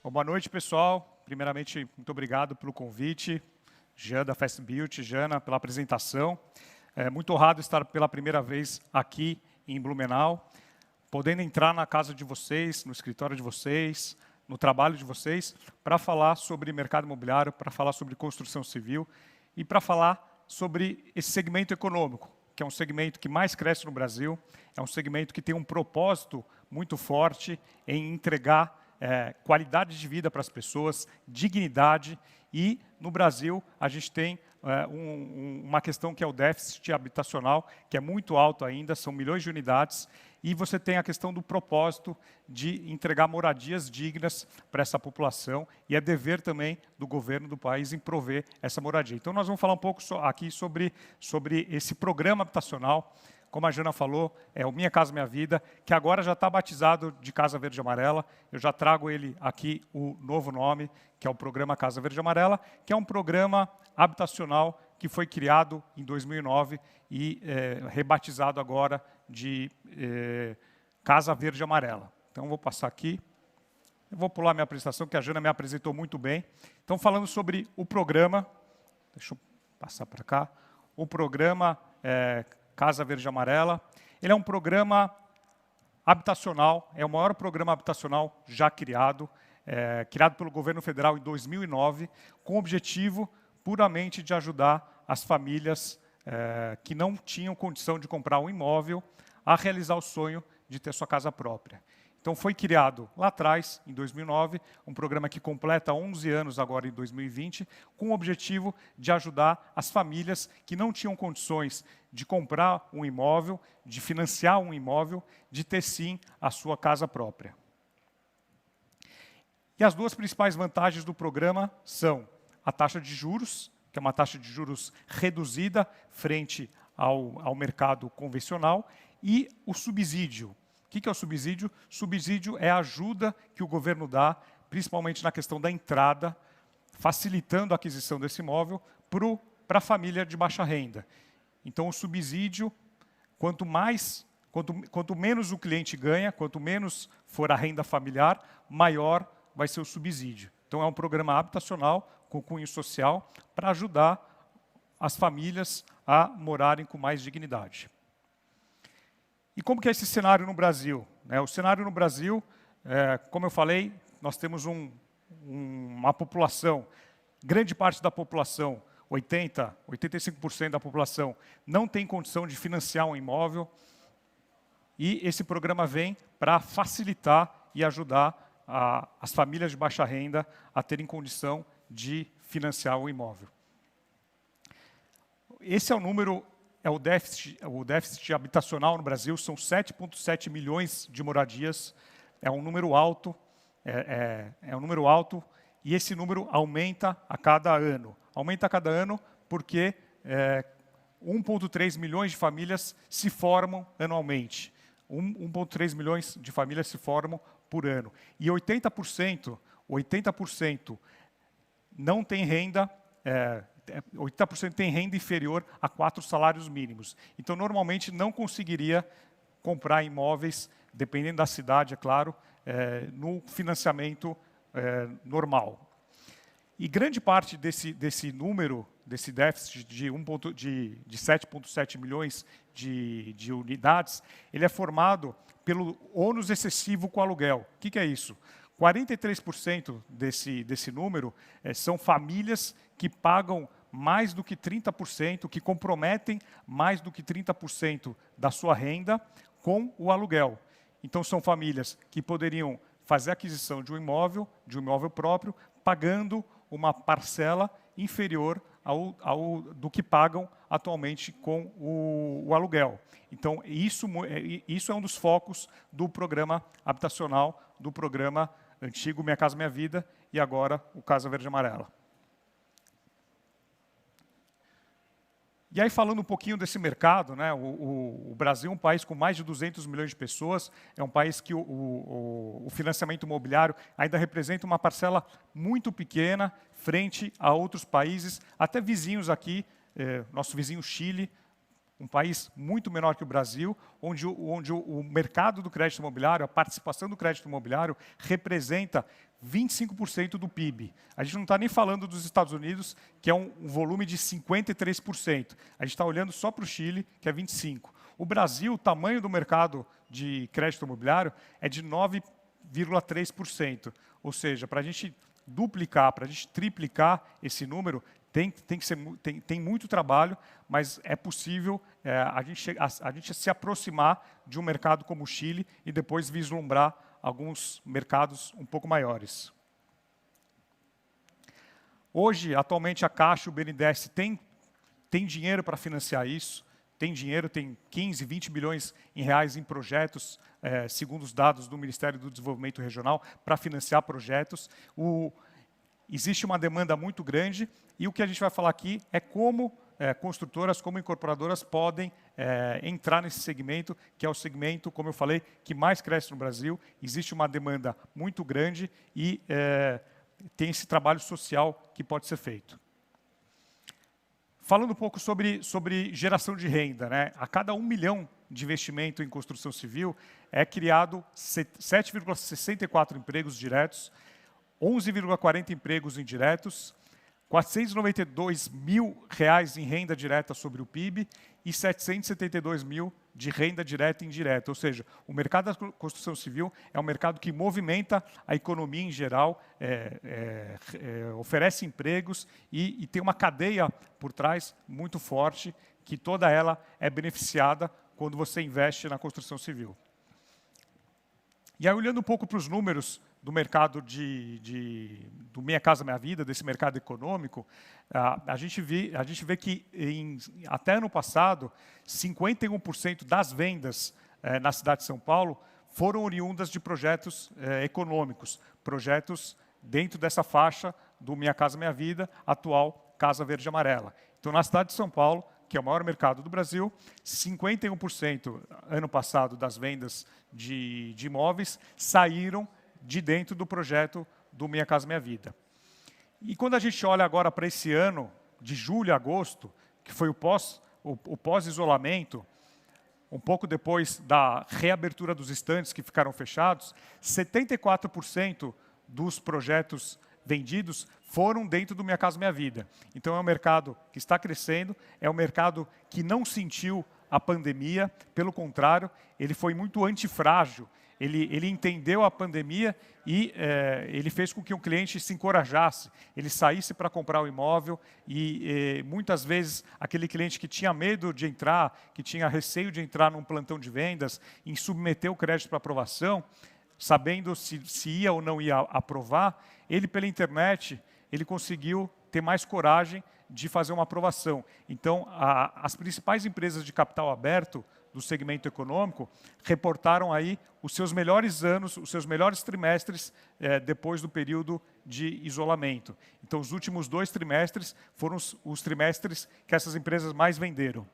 Bom, boa noite, pessoal. Primeiramente, muito obrigado pelo convite. Jean, da Fast Built, Jana, pela apresentação. Muito honrado estar pela primeira vez aqui em Blumenau, podendo entrar na casa de vocês, no escritório de vocês, no trabalho de vocês, para falar sobre mercado imobiliário, para falar sobre construção civil e para falar sobre esse segmento econômico, que é um segmento que mais cresce no Brasil, é um segmento que tem um propósito muito forte em entregar qualidade de vida para as pessoas, dignidade, e no Brasil a gente tem uma questão que é o déficit habitacional, que é muito alto ainda, são milhões de unidades, e você tem a questão do propósito de entregar moradias dignas para essa população, e é dever também do governo do país em prover essa moradia. Então nós vamos falar um pouco aqui sobre esse programa habitacional. Como a Jana falou, é o Minha Casa Minha Vida, que agora já está batizado de Casa Verde e Amarela. Eu já trago ele aqui, o novo nome, que é o programa Casa Verde e Amarela, que é um programa habitacional que foi criado em 2009 e rebatizado agora de Casa Verde e Amarela. Então, eu vou passar aqui. Eu vou pular minha apresentação, que a Jana me apresentou muito bem. Então, falando sobre o programa, deixa eu passar para cá, o programa Casa Verde e Amarela. Ele é um programa habitacional, é o maior programa habitacional já criado, criado pelo governo federal em 2009, com o objetivo puramente de ajudar as famílias que não tinham condição de comprar um imóvel a realizar o sonho de ter sua casa própria. Então, foi criado lá atrás, em 2009, um programa que completa 11 anos agora em 2020, com o objetivo de ajudar as famílias que não tinham condições de comprar um imóvel, de financiar um imóvel, de ter sim a sua casa própria. E as duas principais vantagens do programa são a taxa de juros, que é uma taxa de juros reduzida frente ao mercado convencional, e o subsídio. O que é o subsídio? Subsídio é a ajuda que o governo dá, principalmente na questão da entrada, facilitando a aquisição desse imóvel para a família de baixa renda. Então, o subsídio, quanto menos o cliente ganha, quanto menos for a renda familiar, maior vai ser o subsídio. Então, é um programa habitacional com cunho social para ajudar as famílias a morarem com mais dignidade. E como que é esse cenário no Brasil? O cenário no Brasil, como eu falei, nós temos uma população, grande parte da população, 85% da população, não tem condição de financiar um imóvel, e esse programa vem para facilitar e ajudar as famílias de baixa renda a terem condição de financiar o imóvel. Esse é o número... o déficit habitacional no Brasil, são 7,7 milhões de moradias, é um número alto, um número alto, e esse número aumenta a cada ano. Aumenta a cada ano porque 1,3 milhões de famílias se formam anualmente. 1,3 milhões de famílias se formam por ano. E 80% não tem renda, 80% tem renda inferior a 4 salários mínimos. Então, normalmente, não conseguiria comprar imóveis, dependendo da cidade, é claro, no financiamento normal. E grande parte desse número, desse déficit de 7,7 milhões de unidades, ele é formado pelo ônus excessivo com aluguel. O que é isso? 43% desse número são famílias que pagam mais do que 30%, que comprometem mais do que 30% da sua renda com o aluguel. Então, são famílias que poderiam fazer a aquisição de um imóvel próprio, pagando uma parcela inferior do que pagam atualmente com o aluguel. Então, isso é um dos focos do programa habitacional, do programa antigo Minha Casa Minha Vida, e agora o Casa Verde e Amarela. E aí, falando um pouquinho desse mercado, o Brasil é um país com mais de 200 milhões de pessoas, é um país que o financiamento imobiliário ainda representa uma parcela muito pequena frente a outros países, até vizinhos aqui, nosso vizinho Chile, um país muito menor que o Brasil, onde o mercado do crédito imobiliário, a participação do crédito imobiliário, representa 25% do PIB. A gente não está nem falando dos Estados Unidos, que é um volume de 53%. A gente está olhando só para o Chile, que é 25%. O Brasil, o tamanho do mercado de crédito imobiliário é de 9,3%. Ou seja, para a gente duplicar, para a gente triplicar esse número, tem muito trabalho, mas é possível a gente se aproximar de um mercado como o Chile e depois vislumbrar alguns mercados um pouco maiores. Hoje, atualmente, a Caixa e o BNDES tem dinheiro para financiar isso, tem dinheiro, tem 15, 20 bilhões em reais em projetos, segundo os dados do Ministério do Desenvolvimento Regional, para financiar projetos. Existe uma demanda muito grande e o que a gente vai falar aqui é como construtoras, como incorporadoras podem entrar nesse segmento, que é o segmento, como eu falei, que mais cresce no Brasil. Existe uma demanda muito grande e tem esse trabalho social que pode ser feito. Falando um pouco sobre geração de renda, né? A cada 1 milhão de investimento em construção civil é criado 7,64 empregos diretos, 11,40 empregos indiretos, R$ 492 mil em renda direta sobre o PIB e 772 mil de renda direta e indireta. Ou seja, o mercado da construção civil é um mercado que movimenta a economia em geral, oferece empregos e tem uma cadeia por trás muito forte, que toda ela é beneficiada quando você investe na construção civil. E aí, olhando um pouco para os números do mercado do Minha Casa Minha Vida, desse mercado econômico, a gente vê que até ano passado, 51% das vendas na cidade de São Paulo foram oriundas de projetos econômicos, projetos dentro dessa faixa do Minha Casa Minha Vida, atual Casa Verde e Amarela. Então, na cidade de São Paulo, que é o maior mercado do Brasil, 51% ano passado das vendas de imóveis saíram de dentro do projeto do Minha Casa Minha Vida. E quando a gente olha agora para esse ano, de julho a agosto, que foi o pós-isolamento, um pouco depois da reabertura dos estandes que ficaram fechados, 74% dos projetos vendidos foram dentro do Minha Casa Minha Vida. Então, é um mercado que está crescendo, é um mercado que não sentiu a pandemia, pelo contrário, ele foi muito antifrágil. Ele entendeu a pandemia e ele fez com que o cliente se encorajasse, ele saísse para comprar o imóvel e muitas vezes aquele cliente que tinha medo de entrar, que tinha receio de entrar num plantão de vendas, em submeter o crédito para aprovação, sabendo se ia ou não ia aprovar, ele pela internet, ele conseguiu ter mais coragem de fazer uma aprovação. Então, as principais empresas de capital aberto do segmento econômico reportaram aí os seus melhores anos, os seus melhores trimestres depois do período de isolamento. Então, os últimos 2 trimestres foram os trimestres que essas empresas mais venderam.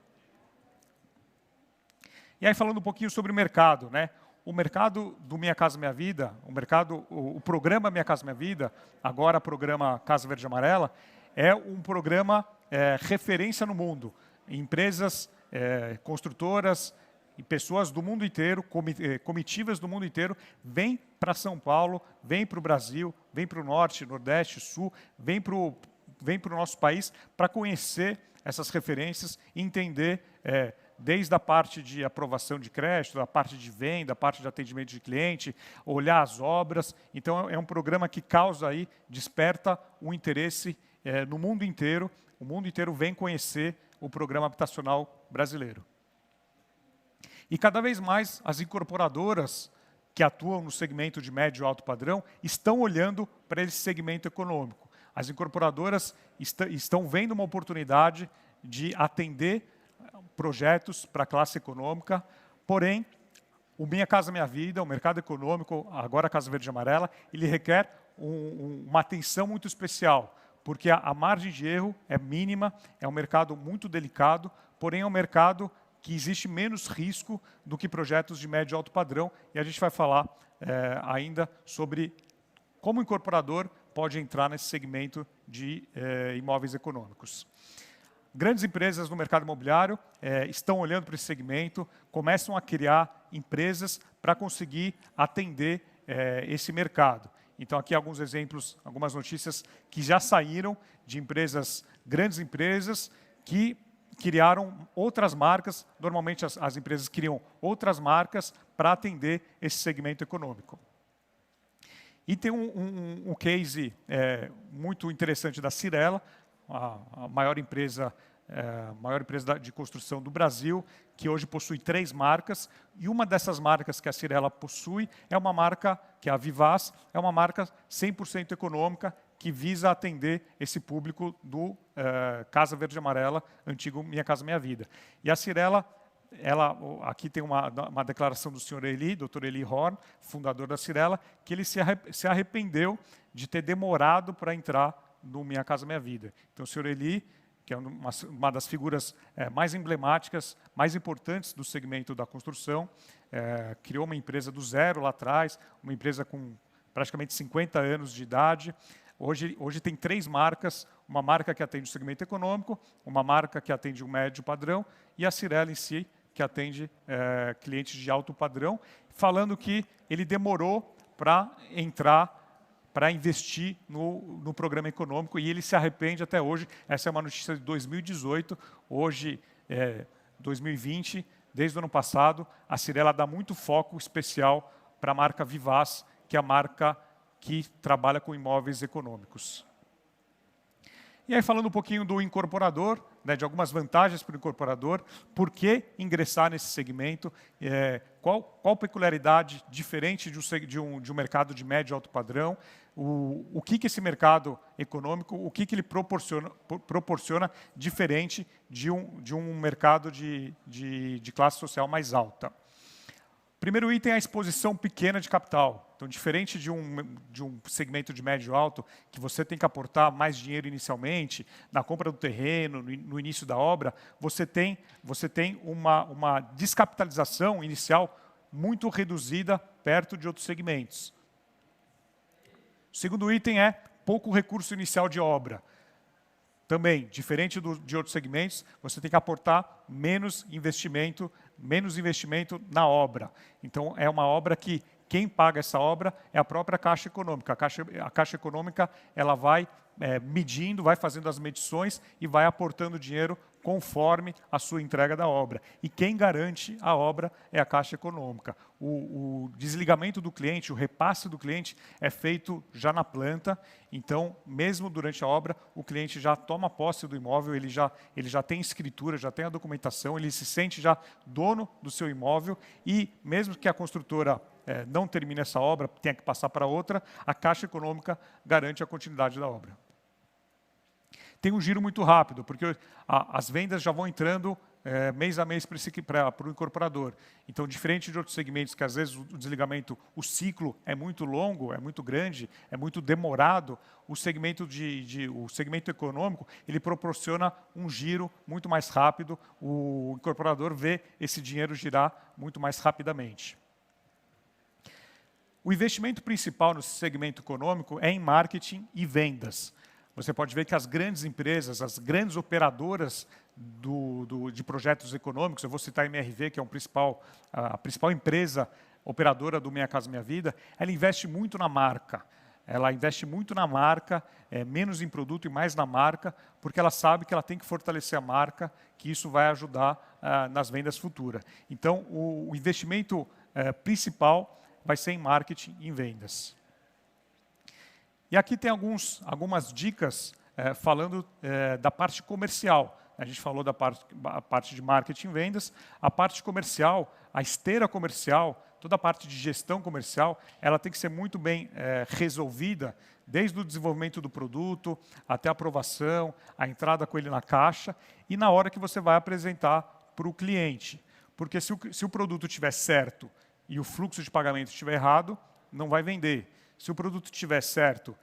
E aí, falando um pouquinho sobre o mercado, né? O mercado do Minha Casa Minha Vida, o programa Minha Casa Minha Vida, agora programa Casa Verde e Amarela, é um programa referência no mundo. Empresas, construtoras e pessoas do mundo inteiro, comitivas do mundo inteiro, vêm para São Paulo, vêm para o Brasil, vêm para o Norte, Nordeste, Sul, vêm para o nosso país para conhecer essas referências e entender desde a parte de aprovação de crédito, a parte de venda, a parte de atendimento de cliente, olhar as obras. Então, é um programa que causa aí, desperta um interesse no mundo inteiro. O mundo inteiro vem conhecer o programa habitacional brasileiro. E cada vez mais as incorporadoras que atuam no segmento de médio e alto padrão estão olhando para esse segmento econômico. As incorporadoras estão vendo uma oportunidade de atender projetos para a classe econômica, porém, o Minha Casa Minha Vida, o mercado econômico, agora a Casa Verde e Amarela, ele requer uma atenção muito especial, porque a margem de erro é mínima, é um mercado muito delicado, porém é um mercado que existe menos risco do que projetos de médio e alto padrão, e a gente vai falar ainda sobre como o incorporador pode entrar nesse segmento de imóveis econômicos. Grandes empresas no mercado imobiliário estão olhando para esse segmento, começam a criar empresas para conseguir atender esse mercado. Então, aqui alguns exemplos, algumas notícias que já saíram de empresas, grandes empresas, que criaram outras marcas. Normalmente, as empresas criam outras marcas para atender esse segmento econômico. E tem um case muito interessante da Cyrela, a maior empresa de construção do Brasil, que hoje possui 3 marcas, e uma dessas marcas que a Cyrela possui é uma marca, que é a Vivaz, é uma marca 100% econômica, que visa atender esse público do Casa Verde e Amarela, antigo Minha Casa Minha Vida. E a Cyrela, aqui tem uma declaração do senhor Eli, Dr. Eli Horn, fundador da Cyrela, que ele se arrependeu de ter demorado para entrar no Minha Casa Minha Vida. Então, o senhor Eli, que é uma das figuras mais emblemáticas, mais importantes do segmento da construção, criou uma empresa do zero lá atrás, uma empresa com praticamente 50 anos de idade. Hoje tem 3 marcas, uma marca que atende o segmento econômico, uma marca que atende o médio padrão e a Cyrela em si, que atende clientes de alto padrão, falando que ele demorou para entrar, para investir no programa econômico, e ele se arrepende até hoje. Essa é uma notícia de 2018, hoje, 2020, desde o ano passado, a Cyrela dá muito foco especial para a marca Vivaz, que é a marca que trabalha com imóveis econômicos. E aí, falando um pouquinho do incorporador, de algumas vantagens para o incorporador, por que ingressar nesse segmento, qual peculiaridade diferente de um mercado de médio e alto padrão, o que esse mercado econômico, o que ele proporciona diferente de um mercado de classe social mais alta. Primeiro item é a exposição pequena de capital. Então, diferente de um segmento de médio alto, que você tem que aportar mais dinheiro inicialmente, na compra do terreno, no início da obra, você tem uma descapitalização inicial muito reduzida perto de outros segmentos. O segundo item é pouco recurso inicial de obra. Também, diferente de outros segmentos, você tem que aportar menos investimento na obra. Então, é uma obra que quem paga essa obra é a própria Caixa Econômica. A Caixa Econômica ela vai medindo, vai fazendo as medições e vai aportando dinheiro conforme a sua entrega da obra. E quem garante a obra é a Caixa Econômica. O desligamento do cliente, o repasse do cliente é feito já na planta. Então, mesmo durante a obra, o cliente já toma posse do imóvel, ele já tem escritura, já tem a documentação, ele se sente já dono do seu imóvel e, mesmo que a construtora não termine essa obra, tenha que passar para outra, a Caixa Econômica garante a continuidade da obra. Tem um giro muito rápido, porque as vendas já vão entrando mês a mês para o incorporador. Então, diferente de outros segmentos, que às vezes o desligamento, o ciclo é muito longo, é muito grande, é muito demorado, o segmento econômico, ele proporciona um giro muito mais rápido, o incorporador vê esse dinheiro girar muito mais rapidamente. O investimento principal no segmento econômico é em marketing e vendas. Você pode ver que as grandes empresas, as grandes operadoras de projetos econômicos, eu vou citar a MRV, que é a principal empresa operadora do Minha Casa Minha Vida, ela investe muito na marca. Ela investe muito na marca, menos em produto e mais na marca, porque ela sabe que ela tem que fortalecer a marca, que isso vai ajudar nas vendas futuras. Então, o investimento principal vai ser em marketing e em vendas. E aqui tem algumas dicas falando da parte comercial. A gente falou da parte de marketing e vendas. A parte comercial, a esteira comercial, toda a parte de gestão comercial, ela tem que ser muito bem resolvida, desde o desenvolvimento do produto, até a aprovação, a entrada com ele na caixa, e na hora que você vai apresentar para o cliente. Porque se o produto estiver certo e o fluxo de pagamento estiver errado, não vai vender. Se o produto estiver certo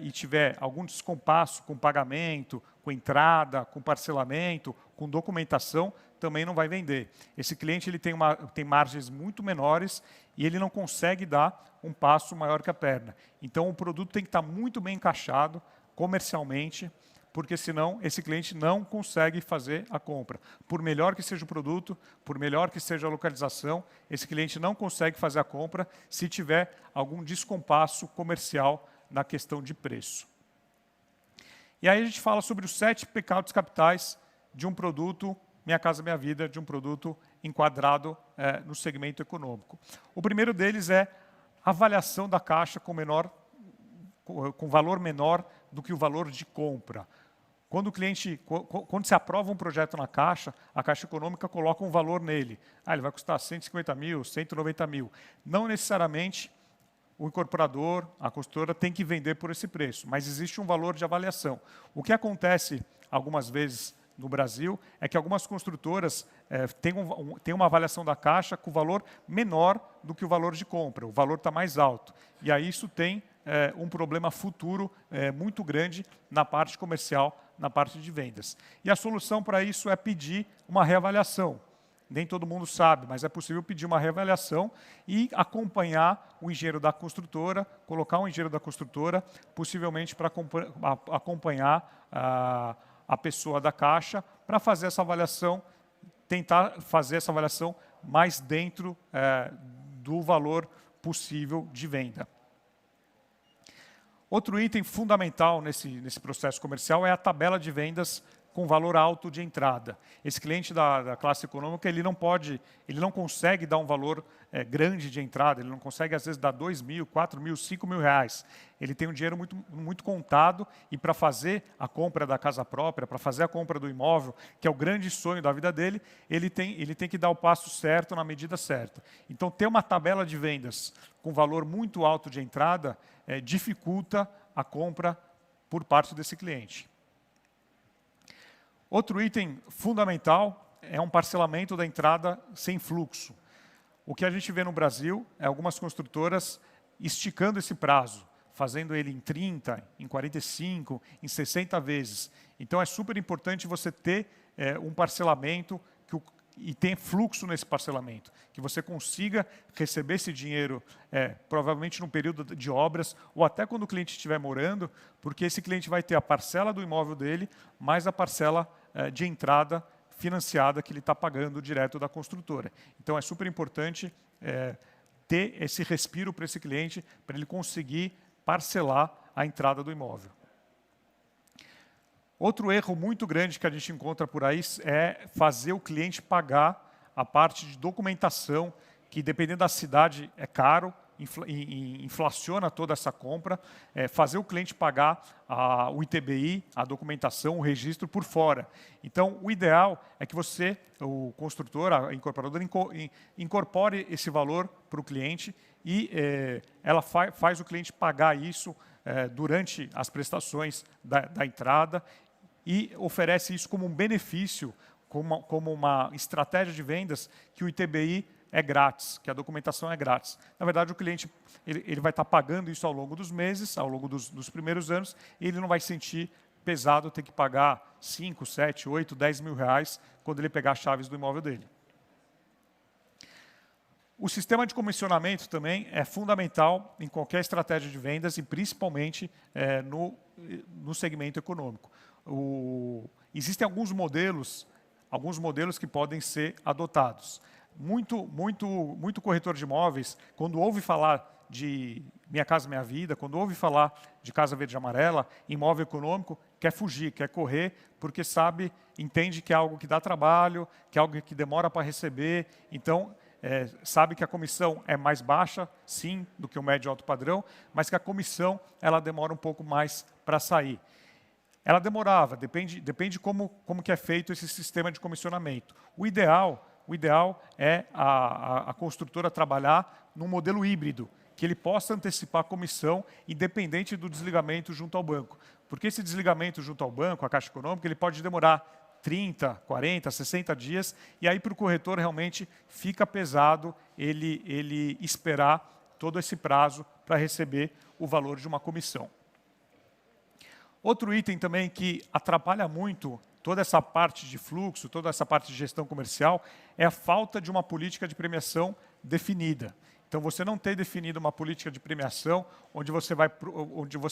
e tiver algum descompasso com pagamento, com entrada, com parcelamento, com documentação, também não vai vender. Esse cliente ele tem margens muito menores e ele não consegue dar um passo maior que a perna. Então, o produto tem que estar muito bem encaixado comercialmente porque senão esse cliente não consegue fazer a compra. Por melhor que seja o produto, por melhor que seja a localização, esse cliente não consegue fazer a compra se tiver algum descompasso comercial na questão de preço. E aí a gente fala sobre os 7 pecados capitais de um produto Minha Casa Minha Vida, de um produto enquadrado no segmento econômico. O primeiro deles é a avaliação da caixa com valor menor do que o valor de compra. Quando se aprova um projeto na Caixa, a Caixa Econômica coloca um valor nele. Ele vai custar 150 mil, 190 mil. Não necessariamente o incorporador, a construtora, tem que vender por esse preço, mas existe um valor de avaliação. O que acontece algumas vezes no Brasil é que algumas construtoras têm uma avaliação da Caixa com valor menor do que o valor de compra. O valor está mais alto. E aí isso tem um problema futuro muito grande na parte comercial, na parte de vendas. E a solução para isso é pedir uma reavaliação. Nem todo mundo sabe, mas é possível pedir uma reavaliação e acompanhar o engenheiro da construtora, colocar um engenheiro da construtora, possivelmente para acompanhar a pessoa da Caixa, para fazer essa avaliação, tentar fazer essa avaliação mais dentro do valor possível de venda. Outro item fundamental nesse processo comercial é a tabela de vendas com valor alto de entrada. Esse cliente da classe econômica, ele não consegue dar um valor grande de entrada, ele não consegue, às vezes, dar 2 mil, 4 mil, 5 mil reais. Ele tem um dinheiro muito contado e para fazer a compra da casa própria, para fazer a compra do imóvel, que é o grande sonho da vida dele, ele tem que dar o passo certo na medida certa. Então, ter uma tabela de vendas com valor muito alto de entrada dificulta a compra por parte desse cliente. Outro item fundamental é um parcelamento da entrada sem fluxo. O que a gente vê no Brasil é algumas construtoras esticando esse prazo, fazendo ele em 30, em 45, em 60 vezes. Então, é super importante você ter um parcelamento e ter fluxo nesse parcelamento, que você consiga receber esse dinheiro, provavelmente no período de obras, ou até quando o cliente estiver morando, porque esse cliente vai ter a parcela do imóvel dele, mais a parcela de entrada financiada que ele está pagando direto da construtora. Então, é super importante ter esse respiro para esse cliente, para ele conseguir parcelar a entrada do imóvel. Outro erro muito grande que a gente encontra por aí é fazer o cliente pagar a parte de documentação, que dependendo da cidade é caro, inflaciona toda essa compra, fazer o cliente pagar o ITBI, a documentação, o registro por fora. Então, o ideal é que você, o construtor, a incorporadora, incorpore esse valor para o cliente e ela faz o cliente pagar isso durante as prestações da entrada e oferece isso como um benefício, como uma estratégia de vendas, que o ITBI é grátis, que a documentação é grátis. Na verdade, o cliente ele vai estar pagando isso ao longo dos meses, ao longo dos primeiros anos, e ele não vai sentir pesado ter que pagar 5, 7, 8, 10 mil reais quando ele pegar as chaves do imóvel dele. O sistema de comissionamento também é fundamental em qualquer estratégia de vendas e principalmente no segmento econômico. Existem alguns modelos que podem ser adotados. Muito corretor de imóveis, quando ouve falar de Minha Casa Minha Vida, quando ouve falar de Casa Verde e Amarela, imóvel econômico, quer fugir, quer correr, porque entende que é algo que dá trabalho, que é algo que demora para receber, então sabe que a comissão é mais baixa, sim, do que o médio e alto padrão, mas que a comissão ela demora um pouco mais para sair. Ela demorava, depende como que é feito esse sistema de comissionamento. O ideal é a construtora trabalhar num modelo híbrido, que ele possa antecipar a comissão independente do desligamento junto ao banco. Porque esse desligamento junto ao banco, a Caixa Econômica, ele pode demorar 30, 40, 60 dias, e aí para o corretor realmente fica pesado ele esperar todo esse prazo para receber o valor de uma comissão. Outro item também que atrapalha muito toda essa parte de fluxo, toda essa parte de gestão comercial, é a falta de uma política de premiação definida. Então, você não ter definido uma política de premiação onde você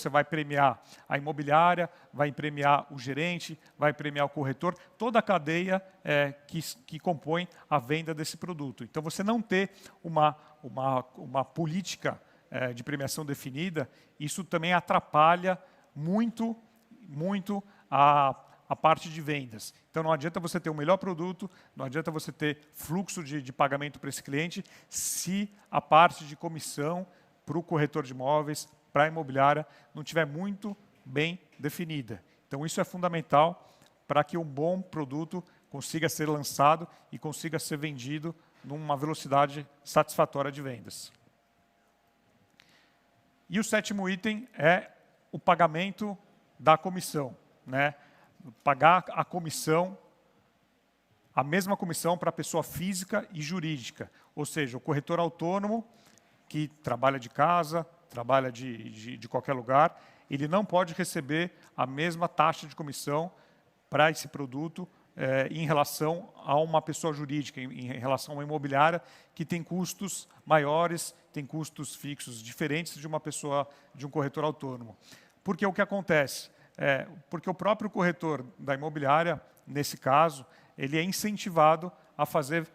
vai premiar a imobiliária, vai premiar o gerente, vai premiar o corretor, toda a cadeia que compõe a venda desse produto. Então, você não ter uma política de premiação definida, isso também atrapalha muito a parte de vendas. Então, não adianta você ter o melhor produto, não adianta você ter fluxo de pagamento para esse cliente, se a parte de comissão para o corretor de imóveis, para a imobiliária, não estiver muito bem definida. Então, isso é fundamental para que um bom produto consiga ser lançado e consiga ser vendido numa velocidade satisfatória de vendas. E o 7º item é o pagamento da comissão, né? Pagar a comissão, a mesma comissão para a pessoa física e jurídica. Ou seja, o corretor autônomo, que trabalha de casa, trabalha de qualquer lugar, ele não pode receber a mesma taxa de comissão para esse produto em relação a uma pessoa jurídica, em relação a uma imobiliária que tem custos maiores, tem custos fixos diferentes de um corretor autônomo. Porque o que acontece? Porque o próprio corretor da imobiliária, nesse caso, ele é incentivado a fazer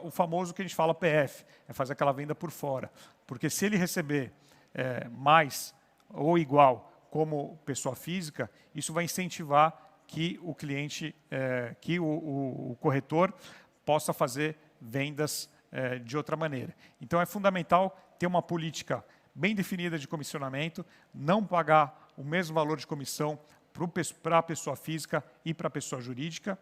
o famoso que a gente fala PF, é fazer aquela venda por fora. Porque se ele receber mais ou igual como pessoa física, isso vai incentivar que o cliente, que o corretor possa fazer vendas de outra maneira. Então, é fundamental ter uma política bem definida de comissionamento, não pagar o mesmo valor de comissão para a pessoa física e para a pessoa jurídica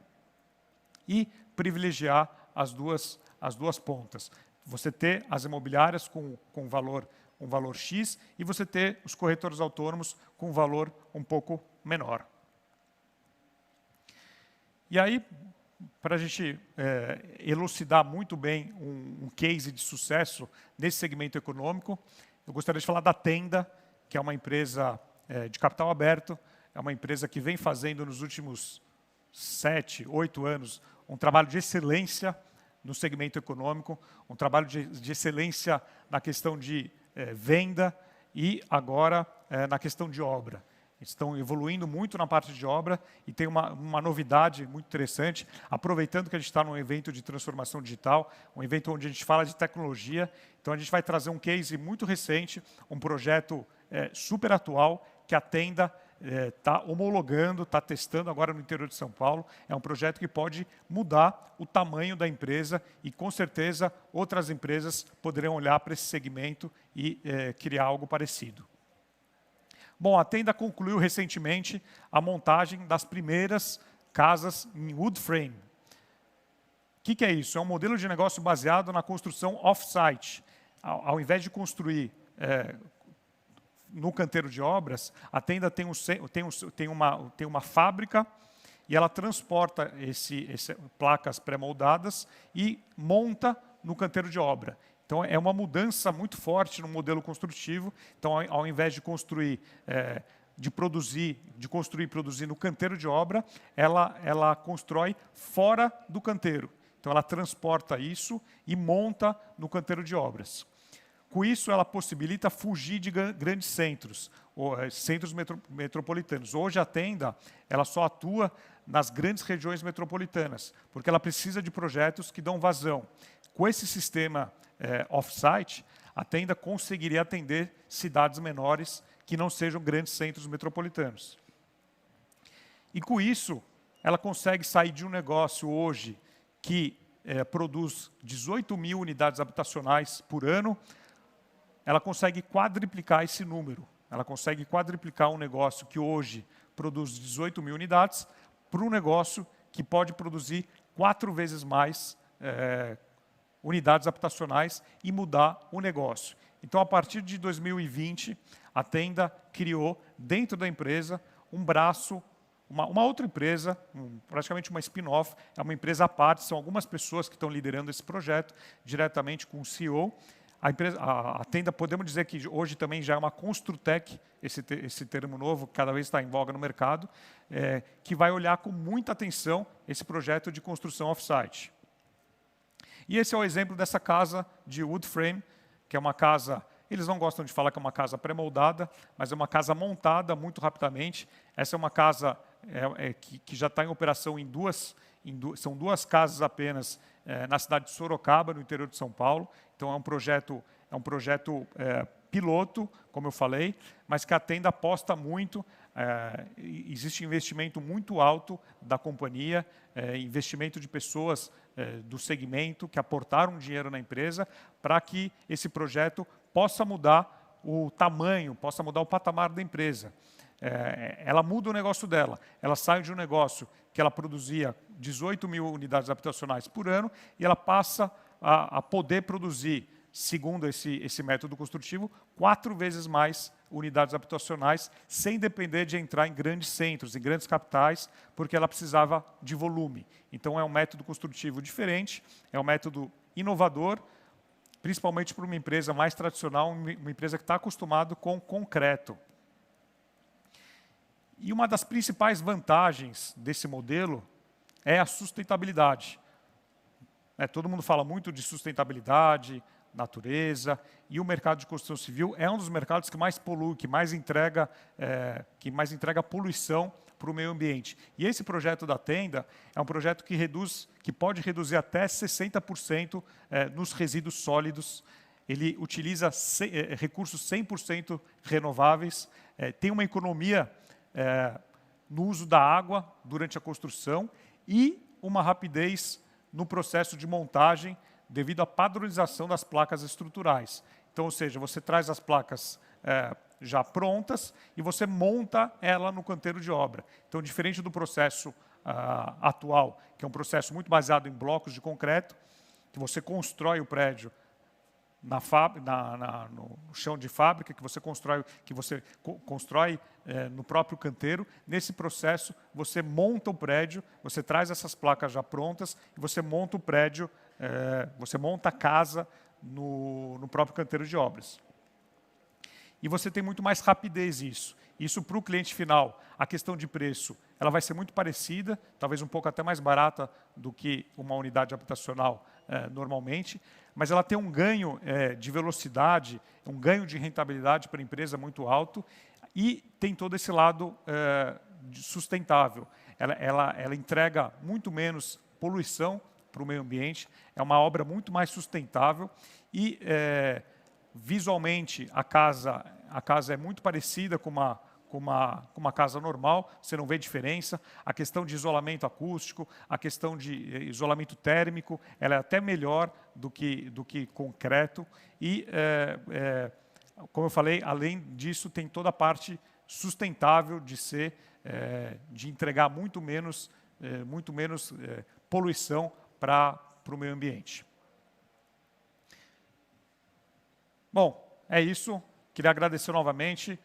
e privilegiar as duas pontas. Você ter as imobiliárias com um valor X e você ter os corretores autônomos com um valor um pouco menor. E aí, para a gente elucidar muito bem um case de sucesso nesse segmento econômico, eu gostaria de falar da Tenda, que é uma empresa de capital aberto, é uma empresa que vem fazendo nos últimos 7, 8 anos um trabalho de excelência no segmento econômico, um trabalho de excelência na questão de venda e agora na questão de obra. Estão evoluindo muito na parte de obra e tem uma novidade muito interessante, aproveitando que a gente está num evento de transformação digital, um evento onde a gente fala de tecnologia, então a gente vai trazer um case muito recente, um projeto super atual, que a Tenda está homologando, está testando agora no interior de São Paulo. É um projeto que pode mudar o tamanho da empresa e, com certeza, outras empresas poderão olhar para esse segmento e criar algo parecido. Bom, a Tenda concluiu recentemente a montagem das primeiras casas em wood frame. O que é isso? É um modelo de negócio baseado na construção off-site. Ao invés de construir no canteiro de obras, a Tenda tem uma fábrica e ela transporta placas pré-moldadas e monta no canteiro de obra. Então, é uma mudança muito forte no modelo construtivo. Então, ao invés de construir, de construir e produzir no canteiro de obra, ela constrói fora do canteiro. Então, ela transporta isso e monta no canteiro de obras. Com isso, ela possibilita fugir de grandes centros, centros metropolitanos. Hoje, a Tenda ela só atua nas grandes regiões metropolitanas, porque ela precisa de projetos que dão vazão. Com esse sistema off-site, a Tenda conseguiria atender cidades menores que não sejam grandes centros metropolitanos. E com isso, ela consegue sair de um negócio hoje que produz 18 mil unidades habitacionais por ano, ela consegue quadriplicar esse número. Ela consegue quadriplicar um negócio que hoje produz 18 mil unidades para um negócio que pode produzir 4 vezes mais unidades habitacionais e mudar o negócio. Então, a partir de 2020, a Tenda criou, dentro da empresa, um braço, uma outra empresa, praticamente uma spin-off, é uma empresa à parte, são algumas pessoas que estão liderando esse projeto, diretamente com o CEO. A Tenda, podemos dizer que hoje também já é uma Construtec, esse termo novo, que cada vez está em voga no mercado, que vai olhar com muita atenção esse projeto de construção off-site. E esse é o exemplo dessa casa de wood frame, que é uma casa, eles não gostam de falar que é uma casa pré-moldada, mas é uma casa montada muito rapidamente. Essa é uma casa que já está em operação são 2 casas apenas na cidade de Sorocaba, no interior de São Paulo. Então é um projeto piloto, como eu falei, mas que a Tenda aposta muito. Existe investimento muito alto da companhia, investimento de pessoas do segmento que aportaram dinheiro na empresa para que esse projeto possa mudar o tamanho, possa mudar o patamar da empresa. Ela muda o negócio dela. Ela sai de um negócio que ela produzia 18 mil unidades habitacionais por ano e ela passa a poder produzir, segundo esse método construtivo, 4 vezes mais unidades habitacionais, sem depender de entrar em grandes centros, em grandes capitais, porque ela precisava de volume. Então, é um método construtivo diferente, é um método inovador, principalmente para uma empresa mais tradicional, uma empresa que está acostumada com concreto. E uma das principais vantagens desse modelo é a sustentabilidade. Todo mundo fala muito de sustentabilidade, natureza, e o mercado de construção civil é um dos mercados que mais polui, que mais entrega poluição para o meio ambiente. E esse projeto da Tenda é um projeto que pode reduzir até 60% nos resíduos sólidos. Ele utiliza recursos 100% renováveis, tem uma economia no uso da água durante a construção e uma rapidez no processo de montagem devido à padronização das placas estruturais. Então, ou seja, você traz as placas já prontas e você monta ela no canteiro de obra. Então, diferente do processo atual, que é um processo muito baseado em blocos de concreto, que você constrói o prédio no chão de fábrica, que você constrói no próprio canteiro. Nesse processo, você monta o prédio, você traz essas placas já prontas e você monta o prédio, você monta a casa no próprio canteiro de obras. E você tem muito mais rapidez isso. Isso para o cliente final, a questão de preço, ela vai ser muito parecida, talvez um pouco até mais barata do que uma unidade habitacional normalmente, mas ela tem um ganho de velocidade, um ganho de rentabilidade para a empresa muito alto e tem todo esse lado sustentável. Ela entrega muito menos poluição para o meio ambiente, é uma obra muito mais sustentável e visualmente a casa é muito parecida com uma casa normal, você não vê diferença. A questão de isolamento acústico, a questão de isolamento térmico, ela é até melhor do que concreto. E, como eu falei, além disso, tem toda a parte sustentável de entregar muito menos poluição para o meio ambiente. Bom, é isso. Queria agradecer novamente.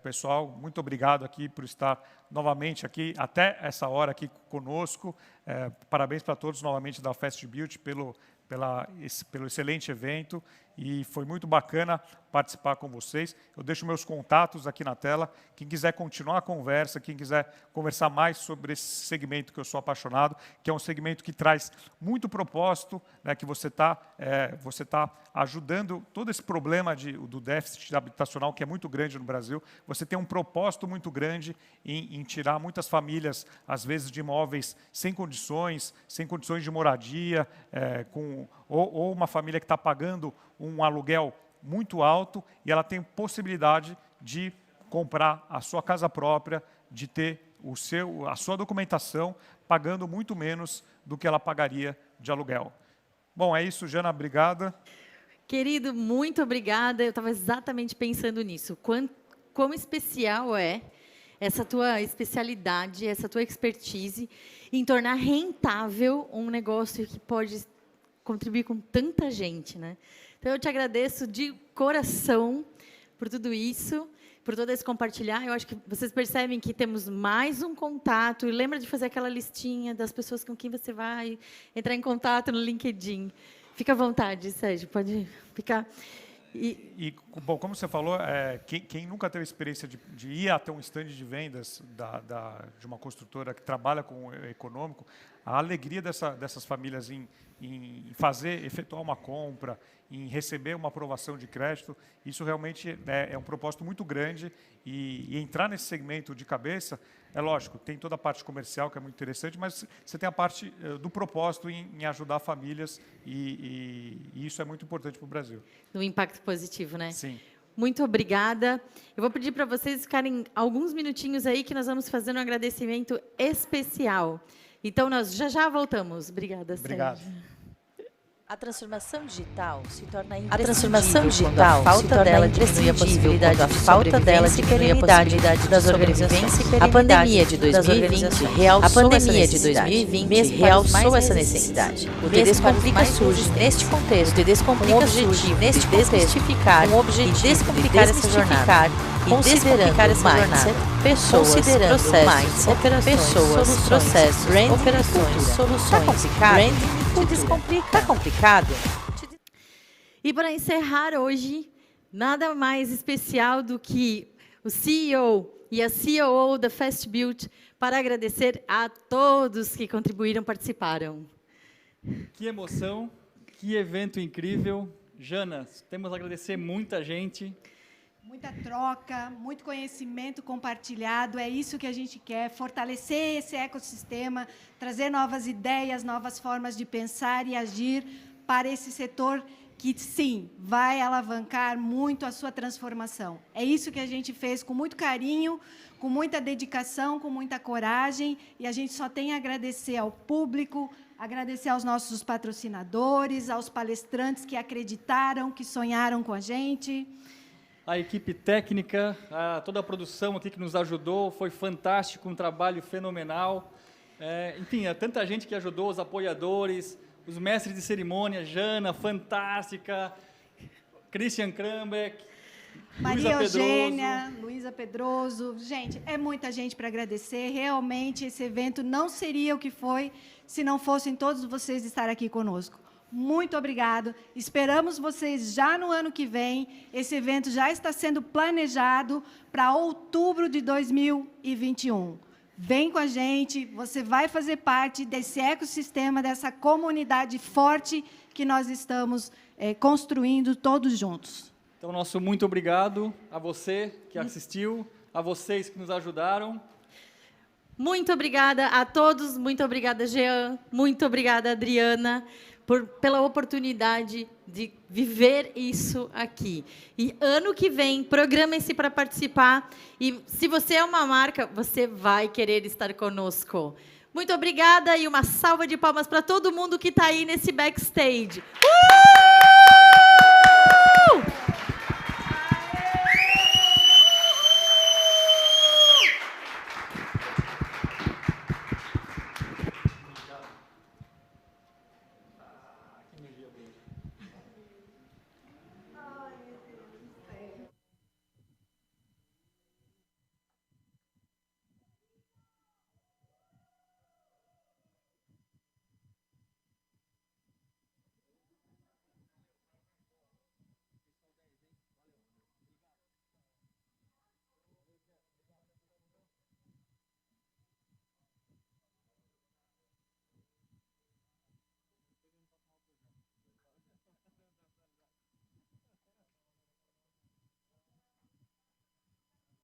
Pessoal, muito obrigado aqui por estar novamente aqui, até essa hora aqui conosco. Parabéns para todos novamente da FastBuilt pelo excelente evento e foi muito bacana participar com vocês. Eu deixo meus contatos aqui na tela. Quem quiser continuar a conversa, quem quiser conversar mais sobre esse segmento que eu sou apaixonado, que é um segmento que traz muito propósito, né, que você tá ajudando todo esse problema do déficit habitacional, que é muito grande no Brasil. Você tem um propósito muito grande em tirar muitas famílias, às vezes, de imóveis sem condições de moradia, ou uma família que está pagando um aluguel muito alto e ela tem possibilidade de comprar a sua casa própria, de ter a sua documentação, pagando muito menos do que ela pagaria de aluguel. Bom, é isso, Jana, obrigada. Querido, muito obrigada. Eu estava exatamente pensando nisso. Quão especial é essa tua especialidade, essa tua expertise em tornar rentável um negócio que pode contribuir com tanta gente, né? Então, eu te agradeço de coração por tudo isso, por todo esse compartilhar. Eu acho que vocês percebem que temos mais um contato. E lembra de fazer aquela listinha das pessoas com quem você vai entrar em contato no LinkedIn. Fica à vontade, Sérgio, pode ficar. Bom, como você falou, quem nunca teve experiência de ir até um stand de vendas de uma construtora que trabalha com o econômico, a alegria dessas famílias em efetuar uma compra, em receber uma aprovação de crédito, isso realmente é um propósito muito grande e entrar nesse segmento de cabeça, é lógico, tem toda a parte comercial que é muito interessante, mas você tem a parte do propósito em ajudar famílias e isso é muito importante para o Brasil. No impacto positivo, né? Sim. Muito obrigada. Eu vou pedir para vocês ficarem alguns minutinhos aí que nós vamos fazer um agradecimento especial. Então, nós já voltamos. Obrigada, Sérgio. Obrigado. A transformação digital se torna imprescindível. A transformação digital quando a falta dela diminui a possibilidade quando a falta dela diminui a possibilidade das organizações. A pandemia de 2020 realçou essa necessidade. O The Descomplica surge neste contexto. O The Descomplica surge neste contexto com o objetivo de descomplicar essa jornada. Considerando mindset, pessoas, processos, operações, processos, operações, soluções. Tá complicado? O Descomplica. Tá complicado? E para encerrar hoje, nada mais especial do que o CEO e a COO da Fast Built para agradecer a todos que contribuíram, participaram. Que emoção, que evento incrível. Jana, temos a agradecer muita gente. Muita troca, muito conhecimento compartilhado, é isso que a gente quer, fortalecer esse ecossistema, trazer novas ideias, novas formas de pensar e agir para esse setor que, sim, vai alavancar muito a sua transformação. É isso que a gente fez com muito carinho, com muita dedicação, com muita coragem, e a gente só tem a agradecer ao público, agradecer aos nossos patrocinadores, aos palestrantes que acreditaram, que sonharam com a gente. A equipe técnica, toda a produção aqui que nos ajudou, foi fantástico, um trabalho fenomenal. Enfim, tanta gente que ajudou, os apoiadores, os mestres de cerimônia, Jana, fantástica, Christian Krambeck, Maria Eugênia, Luísa Pedroso. Gente, é muita gente para agradecer. Realmente, esse evento não seria o que foi se não fossem todos vocês estar aqui conosco. Muito obrigado. Esperamos vocês já no ano que vem. Esse evento já está sendo planejado para outubro de 2021. Vem com a gente, você vai fazer parte desse ecossistema, dessa comunidade forte que nós estamos construindo todos juntos. Então, nosso muito obrigado a você que assistiu, a vocês que nos ajudaram. Muito obrigada a todos, muito obrigada, Jean, muito obrigada, Adriana, pela oportunidade de viver isso aqui. E ano que vem, programe-se para participar. E se você é uma marca, você vai querer estar conosco. Muito obrigada e uma salva de palmas para todo mundo que está aí nesse backstage.